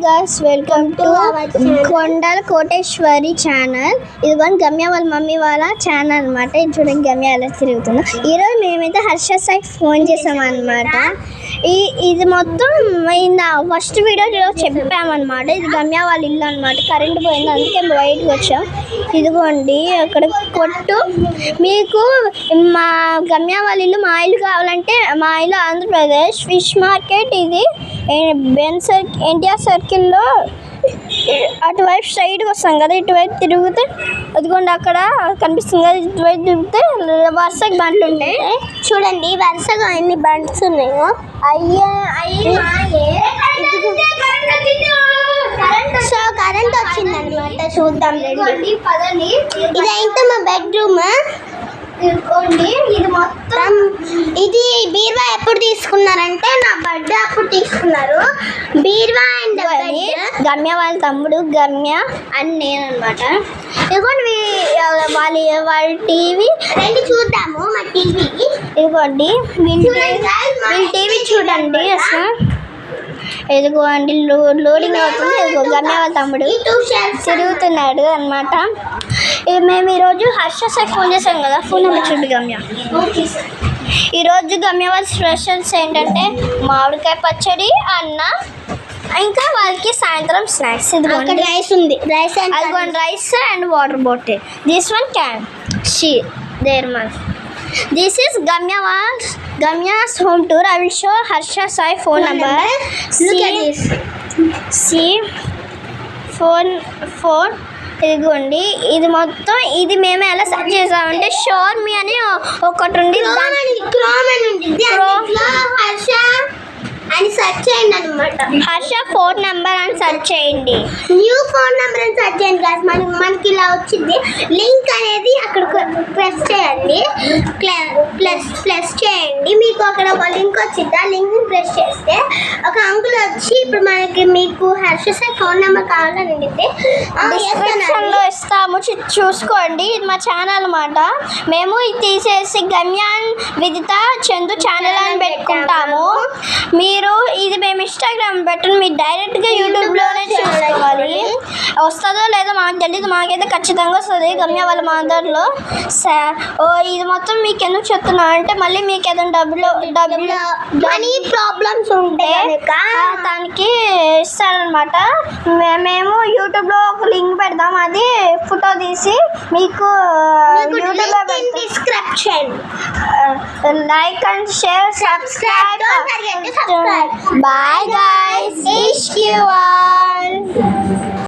guys, welcome to కొండల Koteswari channel. ఇది గమ్య వాళ్ళ మమ్మీ వాళ్ళ ఛానల్ అనమాట. ఇది చూడండి గమ్య ఎలా తిరుగుతుందో. ఈరోజు మేమైతే హర్ష సాయికి ఫోన్ చేసామన్నమాట. ఇది మొత్తం ఫస్ట్ వీడియోలో చెప్పామన్నమాట. ఇది గమ్య వాళ్ళ ఇల్లు అనమాట. కరెంట్ పోయింది, అందుకే బయటకు వచ్చాం. ఇదిగోండి అక్కడ కొట్టు. మీకు మా గమ్య వాళ్ళ ఇల్లు మా ఇల్లు కావాలంటే మా ఇల్లు ఆంధ్రప్రదేశ్ ఫిష్ మార్కెట్. ఇది ఎన్టీఆర్ సర్కిల్లో అటువైపు సైడ్కి వస్తాం కదా, ఇటువైపు తిరిగితే అదిగోండి అక్కడ కనిపిస్తుంది కదా, ఇటువైపు తిరిగితే వరుసగా బండ్లు ఉంటాయి. చూడండి వరుసగా ఎన్ని బండ్స్ ఉన్నాయో. సో కరెంట్ వచ్చిందనమాట. చూద్దాం రండి. ఇదైతే మా బెడ్రూమ్. ఇది మొత్తం ఇది బీర్వా ఎప్పుడు తీసుకున్నారంటే నా బర్త్డే అప్పుడు తీసుకున్నారు. బీర్వా అండ్ గమ్య వాళ్ళ తమ్ముడు గమ్య అని నేను అనమాట. ఇదిగోండి వాళ్ళ టీవీ రండి చూద్దాము. మా టీవీ ఇదిగోండి వీళ్ళ టీవీ చూడండి. అసలు ఇదిగోండి లోడింగ్ అవుతుంది. గమ్య వాళ్ళ తమ్ముడు తిరుగుతున్నాడు అనమాట. మేము ఈరోజు హర్ష సాయి ఫోన్ చేసాం కదా, ఫోన్ నెంబర్ చూడు గమ్య. ఈరోజు గమ్య వాళ్ళ స్పెషల్స్ ఏంటంటే మామిడికాయ పచ్చడి, అన్న, ఇంకా వాళ్ళకి సాయంత్రం స్నాక్స్. ఇదిగోండి రైస్ ఉంది, అదిగోండి rice and water bottle. This one can she there man. This is Gamya's home tour. I will show Harsha Sai phone number. Look at this. See phone. ఇదిగోండి ఇది మొత్తం. ఇది మేము ఎలా సెర్చ్ చేసామంటే షోర్ మీ అని ఒకటి ఉంది, హర్ష అని సెర్చ్ చేయండి అనమాట. హర్ష ఫోన్ నెంబర్ అని సెర్చ్ చేయండి, న్యూ ఫోన్ నెంబర్ అని సెర్చ్ చేయండి గాయ్స్. మనకి ఇలా వచ్చింది. లింక్ అనేది అక్కడ ప్రెస్ చేయండి, ప్లస్ చేయండి. మీకు అక్కడ ఒక లింక్ వచ్చింది. ఆ లింక్ని ప్రెస్ చేస్తే ఒక అంకుల్ వచ్చి ఇప్పుడు మీకు హర్ష సాయి ఫోన్ నెంబర్ కావాలని అడిగితే డిస్క్రిప్షన్లో ఇస్తాము, చూసుకోండి. ఇది మా ఛానల్ అనమాట. మేము ఇది తీసేసి గమ్యాన్ విదిత చందు ఛానల్ అని పెట్టుకుంటాము. మీరు ఇది మేము ఇన్స్టాగ్రామ్ పెట్టండి, మీరు డైరెక్ట్గా యూట్యూబ్లోనే చూసుకోవాలి. వస్తుందో లేదో మాకు తెలియదు, మాకైతే ఖచ్చితంగా వస్తుంది గమ్య వాళ్ళ మదర్లో. ఇది మొత్తం మీకు ఎందుకు చెప్తున్నా అంటే మళ్ళీ మీకు ఏదైనా డబ్బులు మనీ ప్రాబ్లమ్స్ ఉంటే దానికి ఇస్తారనమాట. మేము యూట్యూబ్లో ఒక లింక్ పెడదాం, అది ఫోటో తీసి మీకు యూట్యూబ్లో description. Like and share, subscribe. Bye guys. Wish you all.